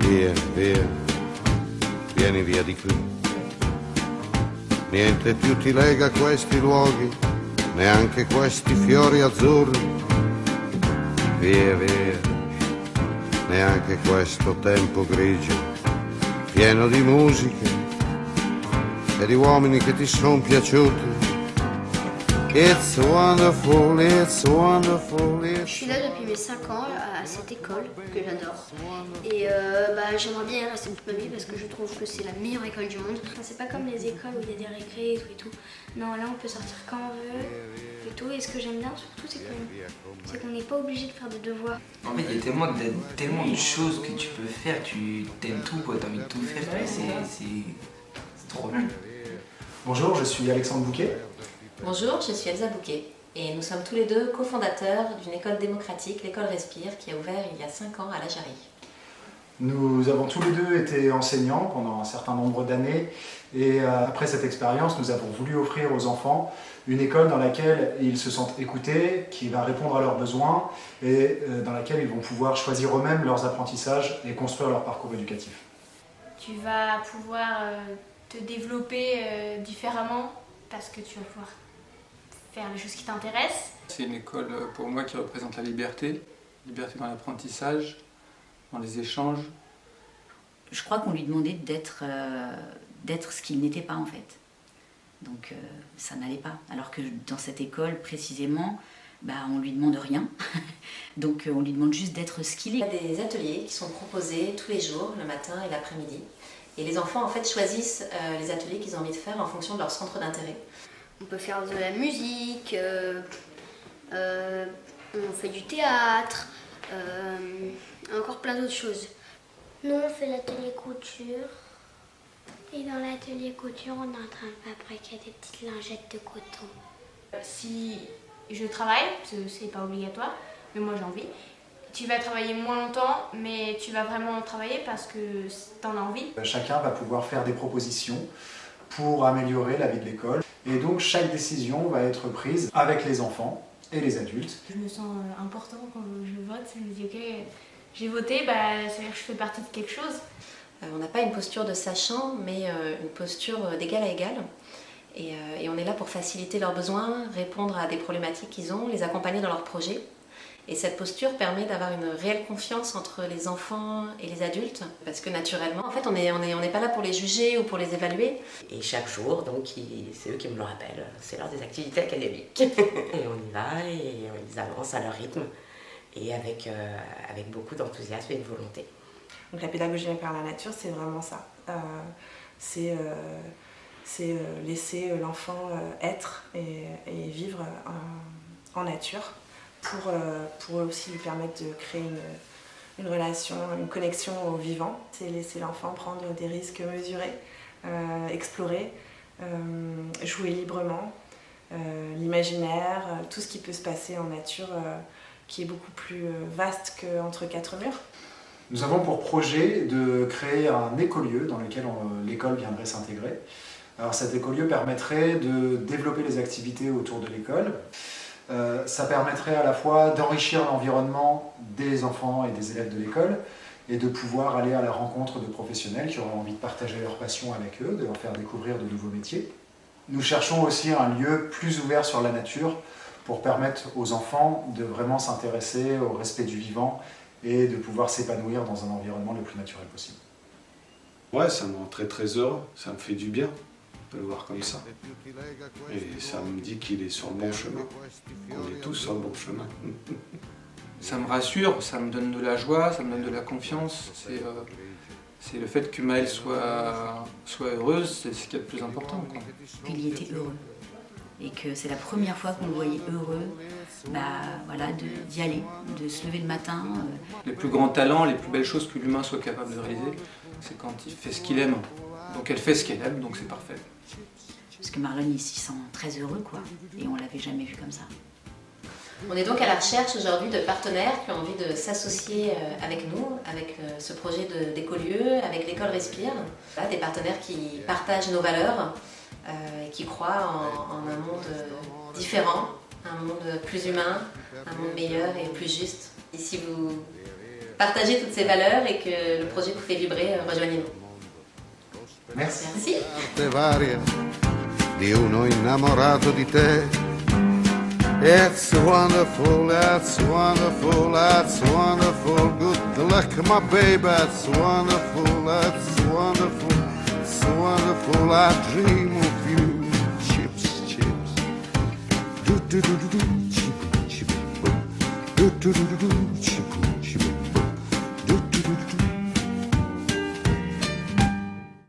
Vieni, via, vieni via di qui. Niente più ti lega a questi luoghi, neanche questi fiori azzurri. Via, via, neanche questo tempo grigio, pieno di musiche e di uomini che ti sono piaciuti. It's wonderful, it's wonderful, Je suis là depuis mes 5 ans à cette école que j'adore et j'aimerais bien y rester toute ma vie parce que je trouve que c'est la meilleure école du monde. Enfin, c'est pas comme les écoles où il y a des récrés et tout. Non, là on peut sortir quand on veut et tout. Et ce que j'aime bien surtout c'est qu'on n'est pas obligé de faire des devoirs. En fait, il y a tellement de choses que tu peux faire, tu t'aimes tout, t'as envie de tout faire, c'est trop bien. Bonjour, je suis Alexandre Bouquet. Bonjour, je suis Elsa Bouquet et nous sommes tous les deux cofondateurs d'une école démocratique, l'école Respire, qui a ouvert il y a 5 ans à la Jarrie. Nous avons tous les deux été enseignants pendant un certain nombre d'années et après cette expérience, nous avons voulu offrir aux enfants une école dans laquelle ils se sentent écoutés, qui va répondre à leurs besoins et dans laquelle ils vont pouvoir choisir eux-mêmes leurs apprentissages et construire leur parcours éducatif. Tu vas pouvoir te développer différemment parce que tu vas pouvoir faire les choses qui t'intéressent. C'est une école pour moi qui représente la liberté dans l'apprentissage, dans les échanges. Je crois qu'on lui demandait d'être ce qu'il n'était pas en fait. Donc ça n'allait pas. Alors que dans cette école précisément, on lui demande rien. Donc on lui demande juste d'être ce qu'il est. Il y a des ateliers qui sont proposés tous les jours, le matin et l'après-midi. Et les enfants en fait choisissent les ateliers qu'ils ont envie de faire en fonction de leur centre d'intérêt. On peut faire de la musique, on fait du théâtre, encore plein d'autres choses. Nous on fait l'atelier couture. Et dans l'atelier couture, on est en train de fabriquer des petites lingettes de coton. Si je travaille, c'est pas obligatoire, mais moi j'ai envie. Tu vas travailler moins longtemps, mais tu vas vraiment travailler parce que t'en as envie. Chacun va pouvoir faire des propositions pour améliorer la vie de l'école. Et donc chaque décision va être prise avec les enfants et les adultes. Je me sens important quand je vote, je me dis ok, j'ai voté, c'est-à-dire que je fais partie de quelque chose. On n'a pas une posture de sachant, mais une posture d'égal à égal. Et on est là pour faciliter leurs besoins, répondre à des problématiques qu'ils ont, les accompagner dans leurs projets. Et cette posture permet d'avoir une réelle confiance entre les enfants et les adultes, parce que naturellement, en fait, on n'est pas là pour les juger ou pour les évaluer. Et chaque jour, donc, c'est eux qui me le rappellent, c'est l'heure des activités académiques. Et on y va, et ils avancent à leur rythme, et avec beaucoup d'enthousiasme et de volonté. Donc la pédagogie par la nature, c'est vraiment ça. C'est laisser l'enfant être et vivre en nature. Pour aussi lui permettre de créer une relation, une connexion au vivant. C'est laisser l'enfant prendre des risques mesurés, explorer, jouer librement, l'imaginaire, tout ce qui peut se passer en nature qui est beaucoup plus vaste qu'entre quatre murs. Nous avons pour projet de créer un écolieu dans lequel l'école viendrait s'intégrer. Alors cet écolieu permettrait de développer les activités autour de l'école. Ça permettrait à la fois d'enrichir l'environnement des enfants et des élèves de l'école et de pouvoir aller à la rencontre de professionnels qui auraient envie de partager leur passion avec eux, de leur faire découvrir de nouveaux métiers. Nous cherchons aussi un lieu plus ouvert sur la nature pour permettre aux enfants de vraiment s'intéresser au respect du vivant et de pouvoir s'épanouir dans un environnement le plus naturel possible. Ouais, ça me rend très très heureux, ça me fait du bien de le voir comme ça. Et ça me dit qu'il est sur le bon chemin, qu'on est tous sur le bon chemin. Ça me rassure, ça me donne de la joie, ça me donne de la confiance. C'est le fait que Maëlle soit heureuse, c'est ce qui est le plus important, quoi. Il y était heureux. Et que c'est la première fois qu'on le voyait heureux, d'y aller, de se lever le matin. Les plus grands talents, les plus belles choses que l'humain soit capable de réaliser, c'est quand il fait ce qu'il aime. Donc elle fait ce qu'elle aime, donc c'est parfait. Parce que Marlon, il s'y sent très heureux, quoi. Et on l'avait jamais vu comme ça. On est donc à la recherche aujourd'hui de partenaires qui ont envie de s'associer avec nous, avec ce projet d'écolieu, avec l'école Respire. Voilà, des partenaires qui partagent nos valeurs et qui croient en un monde différent, un monde plus humain, un monde meilleur et plus juste. Et si vous partagez toutes ces valeurs et que le projet vous fait vibrer, rejoignez-nous. Merci. Merci. Parte varia di uno innamorato di te. It's wonderful, it's wonderful, it's wonderful. Good luck, my baby, it's wonderful, it's wonderful, it's wonderful. I dream of you. Chips, chips. Do do do do do. Chip, chip. Do do do do do.